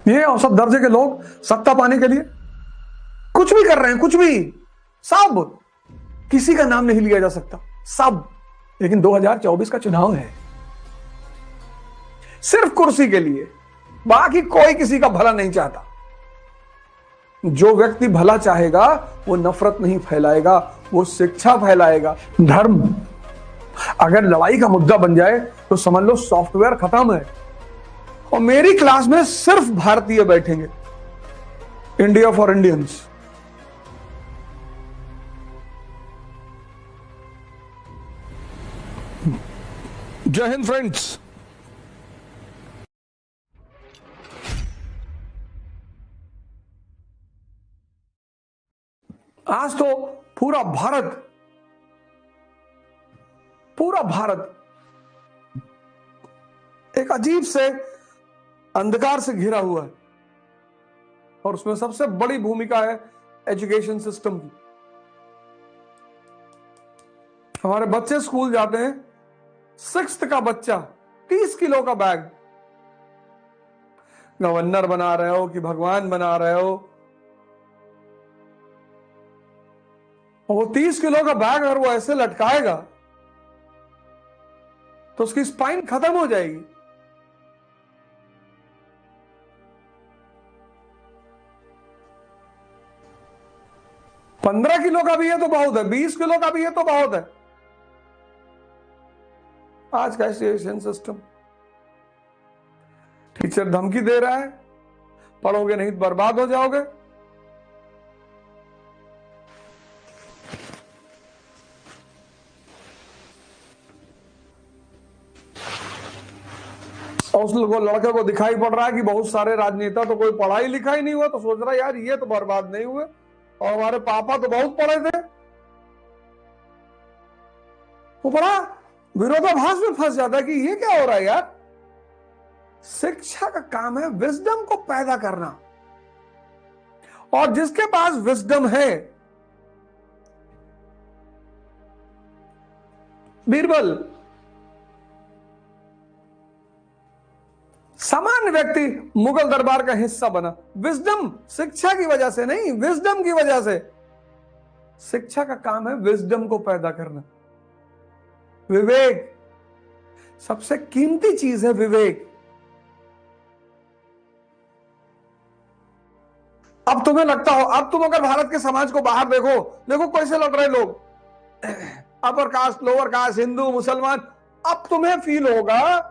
ये औसत दर्जे के लोग सत्ता पाने के लिए कुछ भी कर रहे हैं, कुछ भी, सब, किसी का नाम नहीं लिया जा सकता, सब। लेकिन 2024 का चुनाव है, सिर्फ कुर्सी के लिए, बाकी कोई किसी का भला नहीं चाहता। जो व्यक्ति भला चाहेगा वो नफरत नहीं फैलाएगा, वो शिक्षा फैलाएगा। धर्म अगर लड़ाई का मुद्दा बन जाए तो समझ लो सॉफ्टवेयर खत्म है। और मेरी क्लास में सिर्फ भारतीय बैठेंगे, इंडिया फॉर इंडियंस। जय हिंद फ्रेंड्स। आज तो पूरा भारत एक अजीब से अंधकार से घिरा हुआ है, और उसमें सबसे बड़ी भूमिका है एजुकेशन सिस्टम की। हमारे बच्चे स्कूल जाते हैं, 6th का बच्चा 30 किलो का बैग, गवर्नर बना रहे हो कि भगवान बना रहे हो, वो 30 किलो का बैग अगर वो ऐसे लटकाएगा तो उसकी स्पाइन खत्म हो जाएगी। पंद्रह किलो का भी है तो बहुत है, 20 किलो का भी है तो बहुत है। आज का एजुकेशन सिस्टम, टीचर धमकी दे रहा है, पढ़ोगे नहीं तो बर्बाद हो जाओगे। और उस लड़के को दिखाई पड़ रहा है कि बहुत सारे राजनेता तो कोई पढ़ाई लिखाई नहीं हुआ, तो सोच रहा है यार ये तो बर्बाद नहीं हुए, और हमारे पापा तो बहुत पढ़े थे। वो बड़ा विरोधाभास में फंस जाता है कि ये क्या हो रहा है यार। शिक्षा का काम है विजडम को पैदा करना, और जिसके पास विजडम है, बीरबल, सामान्य व्यक्ति मुगल दरबार का हिस्सा बना, विजडम, शिक्षा की वजह से नहीं, विजडम की वजह से। शिक्षा का काम है विजडम को पैदा करना, विवेक, सबसे कीमती चीज है विवेक। अब तुम्हें लगता हो, अब तुम अगर भारत के समाज को बाहर देखो, देखो कैसे लड़ रहे लोग, upper caste, lower caste, Hindu, मुसलमान। अब तुम्हें फील होगा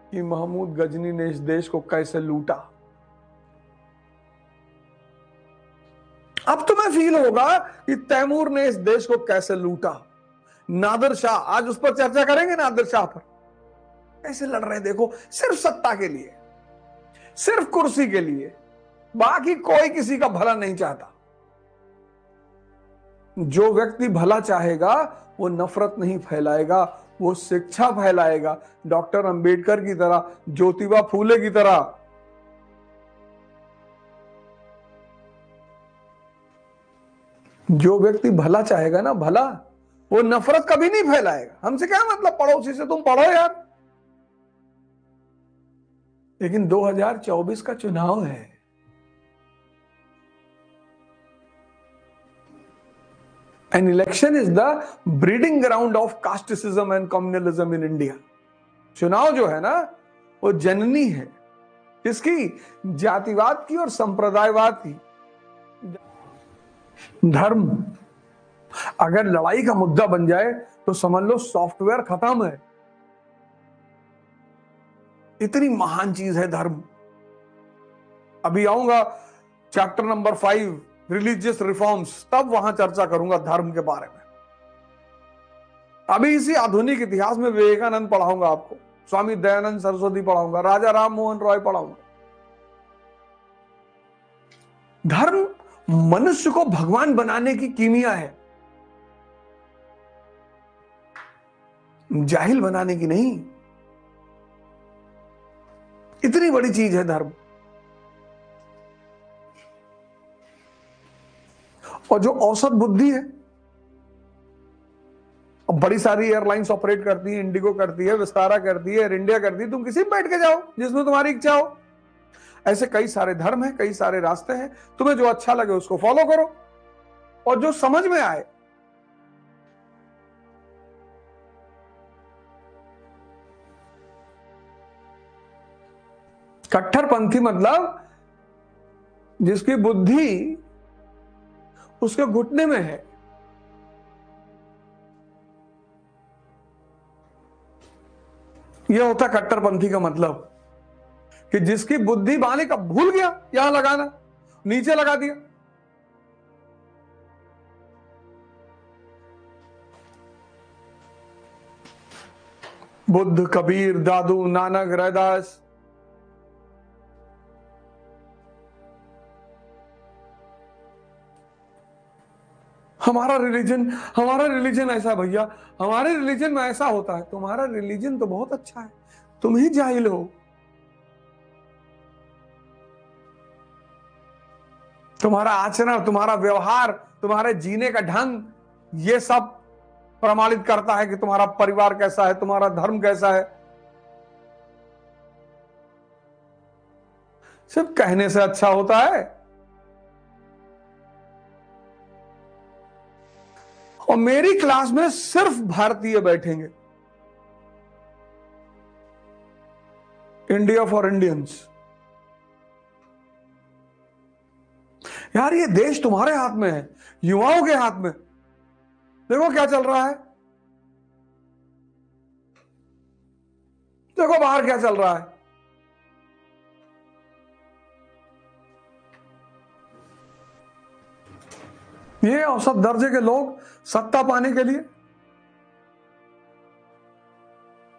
कि महमूद गजनी ने इस देश को कैसे लूटा। अब तुम्हें फील होगा कि तैमूर ने इस देश को कैसे लूटा। नादिर शाह, आज उस पर चर्चा करेंगे, नादिर शाह पर कैसे लड़ रहे, देखो, सिर्फ सत्ता के लिए, सिर्फ कुर्सी के लिए, बाकी कोई किसी का भला नहीं चाहता। जो व्यक्ति भला चाहेगा वो नफरत नहीं फैलाएगा, वो शिक्षा फैलाएगा, डॉक्टर अंबेडकर की तरह, ज्योतिबा फूले की तरह। जो व्यक्ति भला चाहेगा ना, भला, वो नफरत कभी नहीं फैलाएगा। हमसे क्या मतलब, पड़ोसी से तुम पढ़ो यार। लेकिन 2024 का चुनाव है, an election is the breeding ground of casteism and communalism in India। चुनाव जो है ना, वो जननी है किसकी, जातिवाद की और संप्रदायवाद की। धर्म अगर लड़ाई का मुद्दा बन जाए तो समझ लो सॉफ्टवेयर खत्म है। इतनी महान चीज है धर्म। अभी आऊंगा चैप्टर नंबर 5 रिलीजियस रिफॉर्म्स, तब वहां चर्चा करूंगा धर्म के बारे में। अभी इसी आधुनिक इतिहास में विवेकानंद पढ़ाऊंगा आपको, स्वामी दयानंद सरस्वती पढ़ाऊंगा, राजा राम मोहन रॉय पढ़ाऊंगा। धर्म मनुष्य को भगवान बनाने की कीमिया है, जाहिल बनाने की नहीं। इतनी बड़ी चीज है धर्म। और जो औसत बुद्धि है, अब बड़ी सारी एयरलाइंस ऑपरेट करती है, इंडिगो करती है, विस्तारा करती है, एयर इंडिया करती है, तुम किसी में बैठ के जाओ जिसमें तुम्हारी इच्छा हो। ऐसे कई सारे धर्म हैं, कई सारे रास्ते हैं, तुम्हें जो अच्छा लगे उसको फॉलो करो और जो समझ में आए। कट्टरपंथी मतलब जिसकी बुद्धि उसके घुटने में है। यह होता कट्टरपंथी का मतलब कि जिसकी बुद्धि बाने का भूल गया, यहां लगाना, नीचे लगा दिया। बुद्ध, कबीर, दादू, नानक, रैदास, हमारा रिलीजन ऐसा है भैया, हमारे रिलीजन में ऐसा होता है। तुम्हारा रिलीजन तो बहुत अच्छा है, तुम ही जाहिल हो। तुम्हारा आचरण, तुम्हारा व्यवहार, तुम्हारे जीने का ढंग, ये सब प्रमाणित करता है कि तुम्हारा परिवार कैसा है, तुम्हारा धर्म कैसा है। सिर्फ कहने से अच्छा होता है? और मेरी क्लास में सिर्फ भारतीय बैठेंगे, इंडिया फॉर इंडियंस। यार ये देश तुम्हारे हाथ में है, युवाओं के हाथ में। देखो क्या चल रहा है, देखो बाहर क्या चल रहा है। ये औसत दर्जे के लोग सत्ता पाने के लिए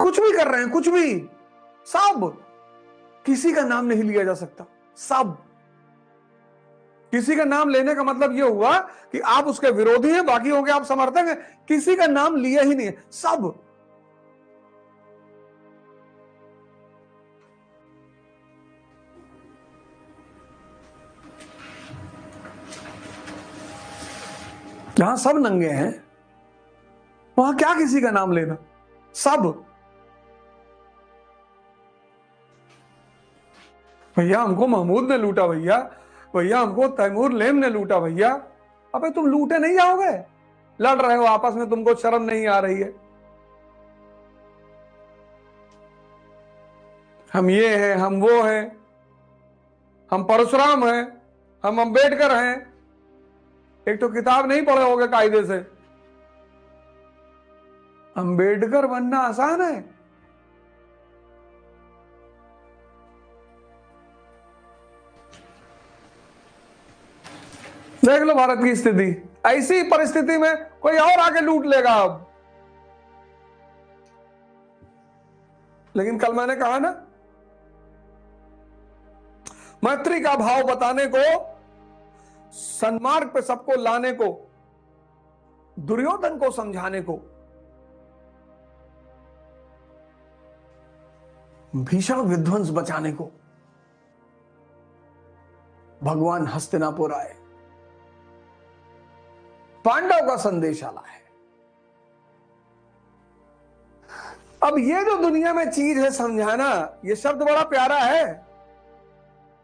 कुछ भी कर रहे हैं, कुछ भी। सब, किसी का नाम नहीं लिया जा सकता। सब, किसी का नाम लेने का मतलब यह हुआ कि आप उसके विरोधी हैं, बाकी होंगे आप समर्थक हैं। किसी का नाम लिया ही नहीं है, सब। जहां सब नंगे हैं वहां क्या किसी का नाम लेना। सब। भैया हमको महमूद ने लूटा, भैया भैया हमको तैमूर लेम ने लूटा। भैया अबे तुम लूटे नहीं जाओगे, लड़ रहे हो आपस में, तुमको शर्म नहीं आ रही है? हम ये हैं, हम वो हैं, हम परशुराम हैं, हम अंबेडकर हैं। एक तो किताब नहीं पढ़े होगे कायदे से। अंबेडकर बनना आसान है? देख लो भारत की स्थिति। ऐसी परिस्थिति में कोई और आके लूट लेगा अब। लेकिन कल मैंने कहा ना, मैत्री का भाव बताने को, सन्मार्ग पे सबको लाने को, दुर्योधन को समझाने को, भीषण विध्वंस बचाने को भगवान हस्तिनापुर आए, पांडव का संदेश लाए। अब ये जो दुनिया में चीज है समझाना, ये शब्द बड़ा प्यारा है।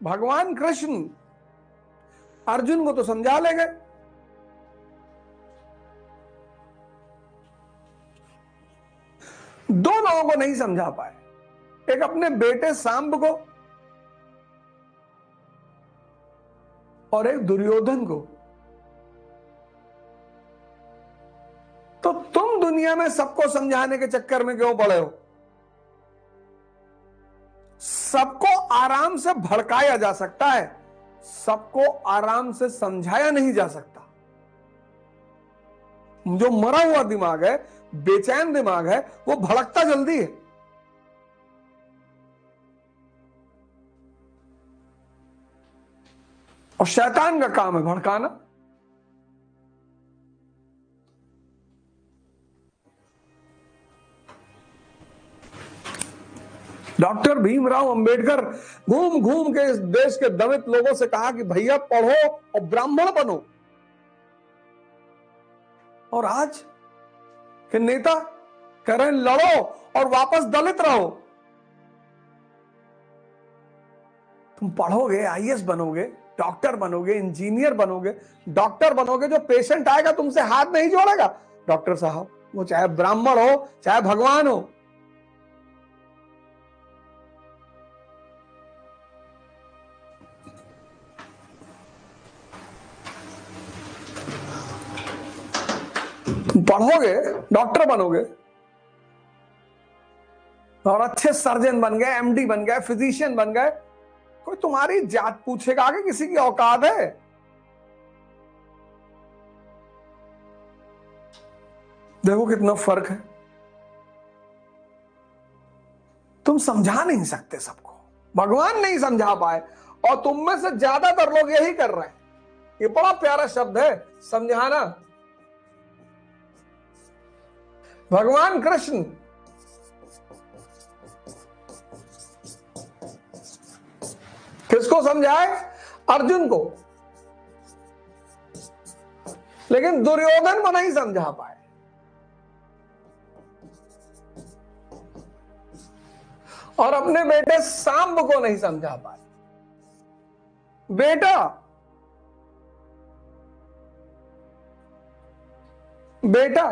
भगवान कृष्ण अर्जुन को तो समझा ले गए, दो लोगों को नहीं समझा पाए। एक अपने बेटे सांब को और एक दुर्योधन को। तो तुम दुनिया में सबको समझाने के चक्कर में क्यों पड़े हो? सबको आराम से भड़काया जा सकता है, सबको आराम से समझाया नहीं जा सकता। जो मरा हुआ दिमाग है, बेचैन दिमाग है, वो भड़कता जल्दी है। और शैतान का काम है भड़काना। डॉक्टर भीमराव अंबेडकर घूम घूम के इस देश के दलित लोगों से कहा कि भैया पढ़ो और ब्राह्मण बनो। और आज के नेता कह रहे हैं लड़ो और वापस दलित रहो। तुम पढ़ोगे, आईएएस बनोगे, डॉक्टर बनोगे, इंजीनियर बनोगे। डॉक्टर बनोगे, जो पेशेंट आएगा तुमसे हाथ नहीं जोड़ेगा, डॉक्टर साहब, वो चाहे ब्राह्मण हो चाहे भगवान हो। पढ़ोगे, डॉक्टर बनोगे और अच्छे सर्जन बन गए, एमडी बन गए, फिजिशियन बन गए, कोई तुम्हारी जात पूछेगा कि किसी की औकात है? देखो कितना फर्क है। तुम समझा नहीं सकते सबको, भगवान नहीं समझा पाए, और तुम में से ज्यादातर लोग यही कर रहे हैं। ये बड़ा प्यारा शब्द है, समझाना। भगवान कृष्ण किसको समझाए? अर्जुन को। लेकिन दुर्योधन को नहीं समझा पाए। और अपने बेटे सांब को नहीं समझा पाए। बेटा, बेटा,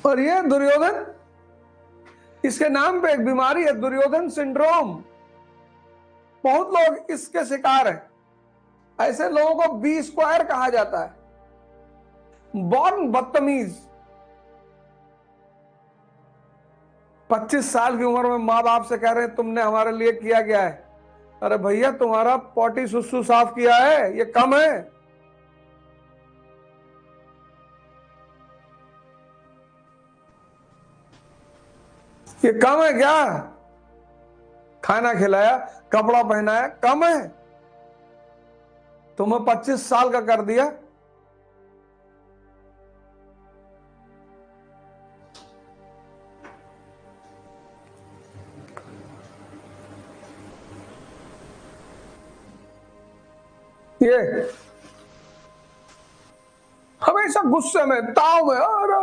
और ये दुर्योधन, इसके नाम पे एक बीमारी है, दुर्योधन सिंड्रोम। बहुत लोग इसके शिकार हैं। ऐसे लोगों को बी स्क्वायर कहा जाता है, बॉर्न बदतमीज। 25 साल की उम्र में माँ बाप से कह रहे हैं तुमने हमारे लिए किया क्या है? अरे भैया, तुम्हारा पोटी सुसु साफ किया है, ये कम है? ये कम है क्या? खाना खिलाया, कपड़ा पहनाया, कम है? तुम्हें 25 साल का कर दिया। ये हमेशा गुस्से में, ताव में, और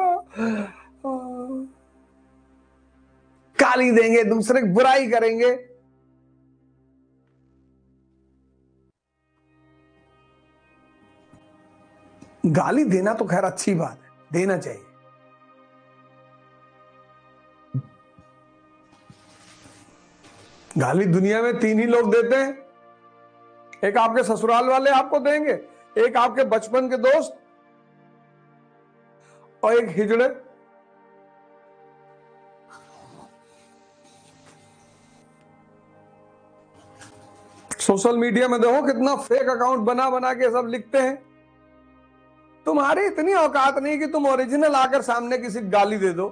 गाली देंगे, दूसरे की बुराई करेंगे। गाली देना तो खैर अच्छी बात है, देना चाहिए। गाली दुनिया में 3 ही लोग देते हैं। एक आपके ससुराल वाले आपको देंगे, एक आपके बचपन के दोस्त, और एक हिजड़े। सोशल मीडिया में देखो कितना फेक अकाउंट बना बना के सब लिखते हैं। तुम्हारी इतनी औकात नहीं कि तुम ओरिजिनल आकर सामने किसी गाली दे दो।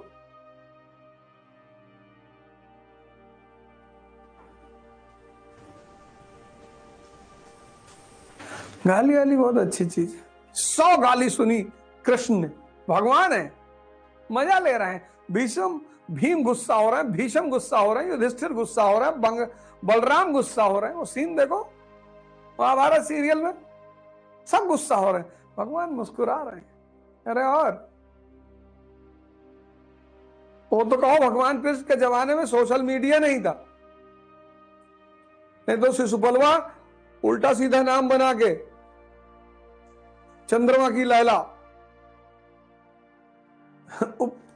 गाली वाली बहुत अच्छी चीज है। 100 गाली सुनी कृष्ण ने, भगवान है, मजा ले रहे हैं। भीम गुस्सा हो रहा है, भीष्म गुस्सा हो रहे हैं, युधिष्ठिर गुस्सा हो रहा है, बलराम गुस्सा हो रहे हैं। वो सीन देखो महाभारत सीरियल में, सब गुस्सा हो रहे हैं, भगवान मुस्कुरा रहे हैं। अरे, और वो तो कहो भगवान कृष्ण के जमाने में सोशल मीडिया नहीं था, नहीं तो शिशुपलवा उल्टा सीधा नाम बना के चंद्रमा की लैला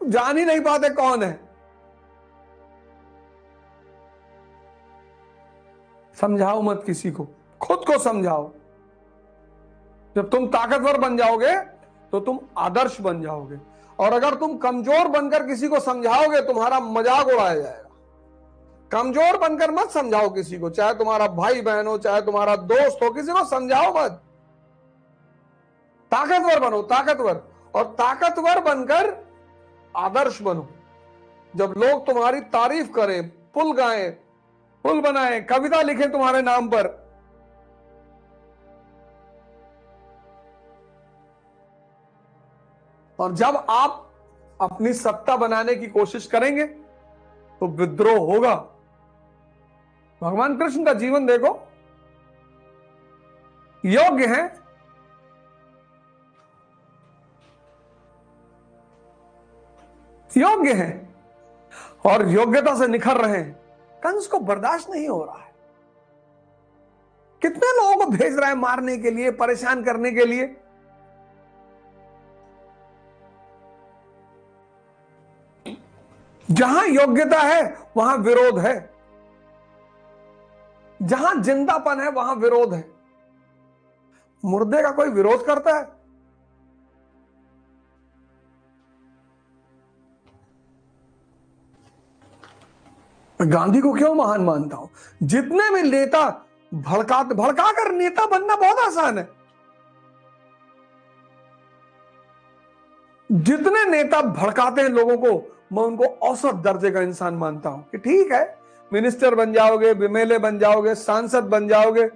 जान ही नहीं पाते कौन है। समझाओ मत किसी को, खुद को समझाओ। जब तुम ताकतवर बन जाओगे तो तुम आदर्श बन जाओगे, और अगर तुम कमजोर बनकर किसी को समझाओगे, तुम्हारा मजाक उड़ाया जाएगा। कमजोर बनकर मत समझाओ किसी को, चाहे तुम्हारा भाई बहन हो, चाहे तुम्हारा दोस्त हो, किसी को समझाओ मत। ताकतवर बनो, ताकतवर, और ताकतवर बनकर आदर्श बनो। जब लोग तुम्हारी तारीफ करें, पुल गाएं, पुल बनाएं, कविता लिखें तुम्हारे नाम पर, और जब आप अपनी सत्ता बनाने की कोशिश करेंगे तो विद्रोह होगा। भगवान कृष्ण का जीवन देखो, योग्य है, योग्य है, और योग्यता से निखर रहे हैं। कंस को बर्दाश्त नहीं हो रहा है। कितने लोगों को भेज रहा है मारने के लिए, परेशान करने के लिए। जहां योग्यता है वहां विरोध है, जहां जिंदापन है वहां विरोध है। मुर्दे का कोई विरोध करता है? मैं गांधी को क्यों महान मानता हूं? जितने भी नेता भड़का कर नेता बनना बहुत आसान है। जितने नेता भड़काते हैं लोगों को, मैं उनको औसत दर्जे का इंसान मानता हूं कि ठीक है, मिनिस्टर बन जाओगे, एमएलए बन जाओगे, सांसद बन जाओगे,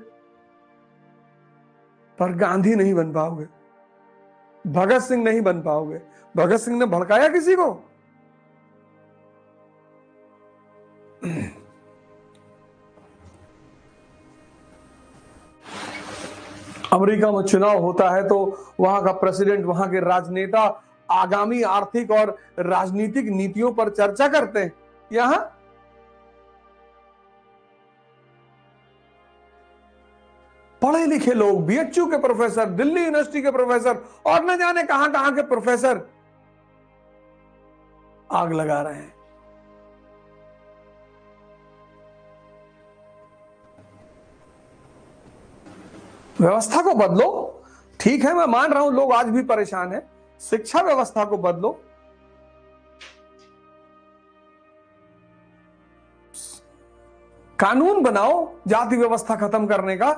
पर गांधी नहीं बन पाओगे, भगत सिंह नहीं बन पाओगे। भगत सिंह ने भड़काया किसी को? अमेरिका में चुनाव होता है तो वहां का प्रेसिडेंट, वहां के राजनेता आगामी आर्थिक और राजनीतिक नीतियों पर चर्चा करते हैं। यहां पढ़े लिखे लोग, बीएचयू के प्रोफेसर, दिल्ली यूनिवर्सिटी के प्रोफेसर और न जाने कहां कहां के प्रोफेसर आग लगा रहे हैं। व्यवस्था को बदलो। ठीक है, मैं मान रहा हूं लोग आज भी परेशान हैं। शिक्षा व्यवस्था को बदलो। कानून बनाओ जाति व्यवस्था खत्म करने का।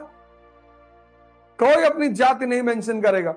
कोई अपनी जाति नहीं मेंशन करेगा।